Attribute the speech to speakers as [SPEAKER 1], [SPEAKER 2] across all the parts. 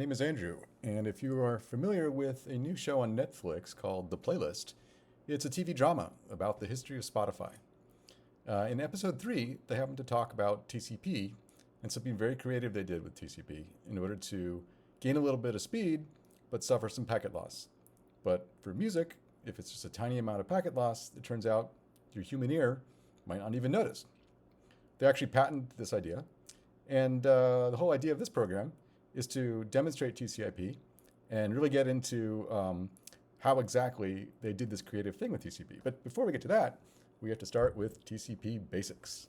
[SPEAKER 1] My name is Andrew, and if you are familiar with a new show on Netflix called The Playlist, it's a TV drama about the history of Spotify. In episode 3, they happen to talk about TCP and something very creative they did with TCP in order to gain a little bit of speed but suffer some packet loss. But for music, if it's just a tiny amount of packet loss, it turns out your human ear might not even notice. They actually patented this idea, and the whole idea of this program is to demonstrate TCP and really get into how exactly they did this creative thing with TCP. But before we get to that, we have to start with TCP basics.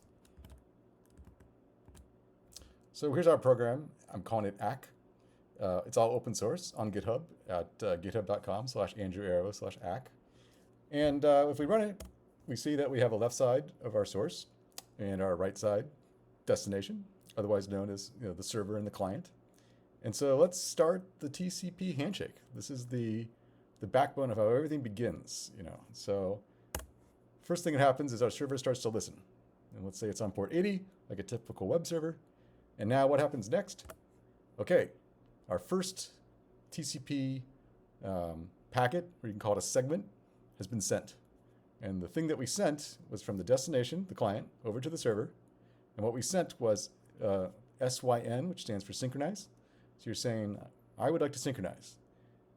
[SPEAKER 1] So here's our program. I'm calling it ACK. It's all open source on GitHub at github.com/andrewarrow/ACK. And if we run it, we see that we have a left side of our source and our right side destination, otherwise known as the server and the client. And so let's start the TCP handshake. This is the backbone of how everything begins. So first thing that happens is our server starts to listen. And let's say it's on port 80, like a typical web server. And now what happens next? Okay, our first TCP packet, or you can call it a segment, has been sent. And the thing that we sent was from the destination, the client, over to the server. And what we sent was SYN, which stands for synchronize. So you're saying, I would like to synchronize.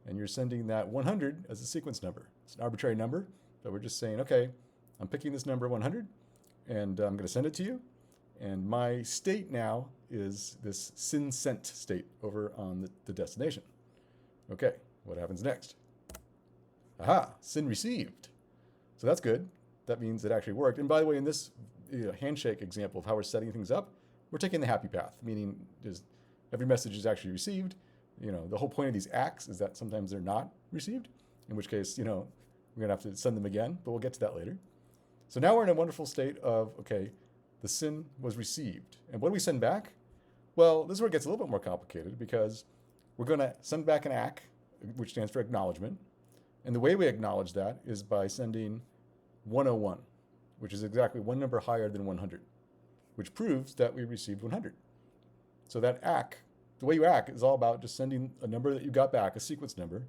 [SPEAKER 1] And you're sending that 100 as a sequence number. It's an arbitrary number, but we're just saying, okay, I'm picking this number 100, and I'm going to send it to you. And my state now is this SYN sent state over on the destination. Okay, what happens next? Aha, SYN received. So that's good. That means it actually worked. And by the way, in this handshake example of how we're setting things up, we're taking the happy path, meaning every message is actually received. The whole point of these ACKs is that sometimes they're not received, in which case, we're going to have to send them again, but we'll get to that later. So now we're in a wonderful state of, okay, the SYN was received. And what do we send back? Well, this is where it gets a little bit more complicated because we're going to send back an ACK, which stands for acknowledgement. And the way we acknowledge that is by sending 101, which is exactly one number higher than 100, which proves that we received 100. So that ACK, the way you ACK is all about just sending a number that you got back, a sequence number,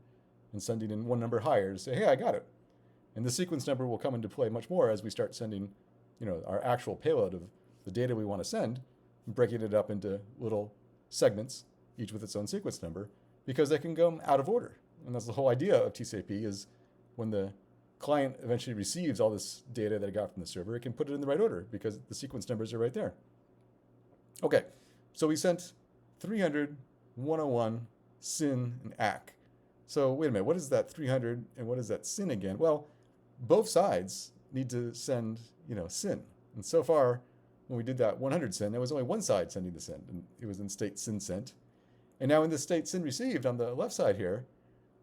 [SPEAKER 1] and sending in one number higher to say, hey, I got it. And the sequence number will come into play much more as we start sending, our actual payload of the data we want to send, and breaking it up into little segments, each with its own sequence number, because they can go out of order. And that's the whole idea of TCP is when the client eventually receives all this data that it got from the server, it can put it in the right order because the sequence numbers are right there. Okay, so we sent 300, 101, SYN, and ACK. So wait a minute, what is that 300 and what is that SYN again? Well, both sides need to send, SYN. And so far, when we did that 100 SYN, there was only one side sending the SYN, and it was in state SYN sent. And now in the state SYN received on the left side here,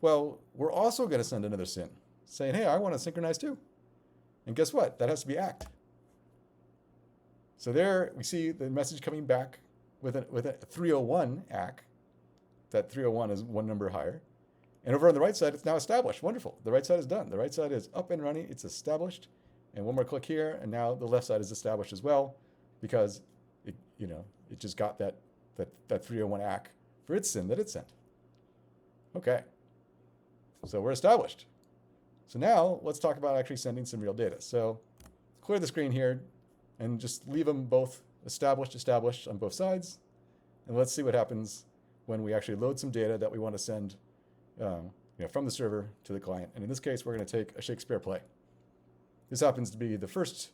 [SPEAKER 1] well, we're also going to send another SYN saying, hey, I want to synchronize too. And guess what? That has to be ACKed. So there we see the message coming back with a 301 ACK. That 301 is one number higher. And over on the right side, it's now established. Wonderful. The right side is done. The right side is up and running. It's established. And one more click here, and now the left side is established as well because it just got that 301 ACK for its SYN that it sent. Okay. So we're established. So now let's talk about actually sending some real data. So clear the screen here and just leave them both established on both sides. And let's see what happens when we actually load some data that we want to send from the server to the client. And in this case, we're going to take a Shakespeare play. This happens to be the first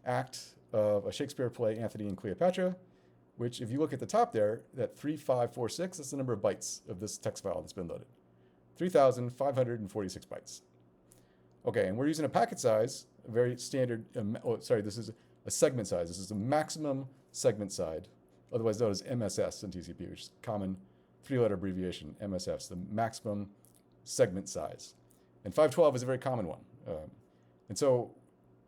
[SPEAKER 1] act of a Shakespeare play, Antony and Cleopatra, which if you look at the top there, that 3546, that's the number of bytes of this text file that's been loaded. 3,546 bytes. Okay, and we're using a packet size, a very standard, this is a segment size. This is the maximum segment size, otherwise known as MSS in TCP, which is a common three-letter abbreviation, MSS, the maximum segment size. And 512 is a very common one. And so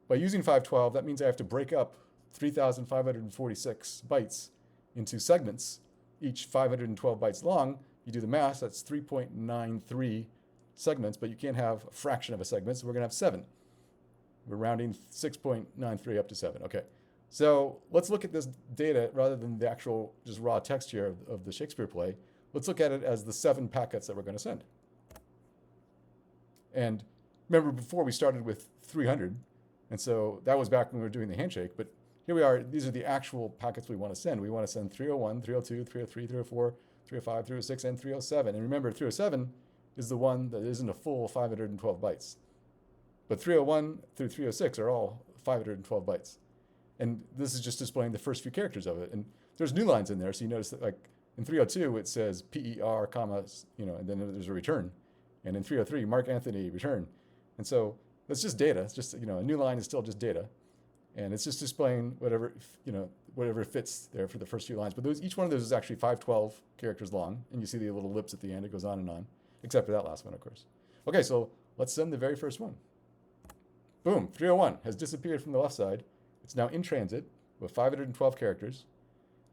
[SPEAKER 1] by using 512, that means I have to break up 3,546 bytes into segments, each 512 bytes long. You do the math, that's 3.93 segments, but you can't have a fraction of a segment, so we're going to have 7. We're rounding 6.93 up to 7. Okay, so let's look at this data rather than the actual just raw text here of the Shakespeare play. let's look at it as the 7 packets that we're going to send. And remember, before we started with 300, and so that was back when we were doing the handshake, but here we are. These are the actual packets we want to send. We want to send 301, 302, 303, 304, 305, 306, and 307. And remember, 307 is the one that isn't a full 512 bytes. But 301 through 306 are all 512 bytes. And this is just displaying the first few characters of it. And there's new lines in there. So you notice that, like, in 302, it says PER, comma, and then there's a return. And in 303, Mark Anthony, return. And so that's just data. It's just, a new line is still just data. And it's just displaying whatever, whatever fits there for the first few lines. But each one of those is actually 512 characters long. And you see the little lips at the end. It goes on and on, except for that last one, of course. Okay, so let's send the very first one. Boom, 301 has disappeared from the left side. It's now in transit with 512 characters.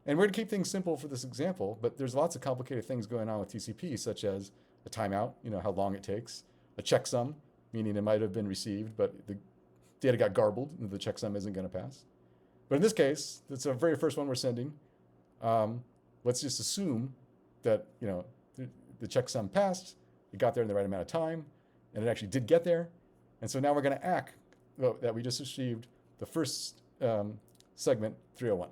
[SPEAKER 1] And we're going to keep things simple for this example, but there's lots of complicated things going on with TCP, such as a timeout, how long it takes, a checksum, meaning it might have been received, but the data got garbled and the checksum isn't going to pass. But in this case, it's the very first one we're sending. Let's just assume that the checksum passed, it got there in the right amount of time, and it actually did get there. And so now we're going to act that we just received the first segment 301.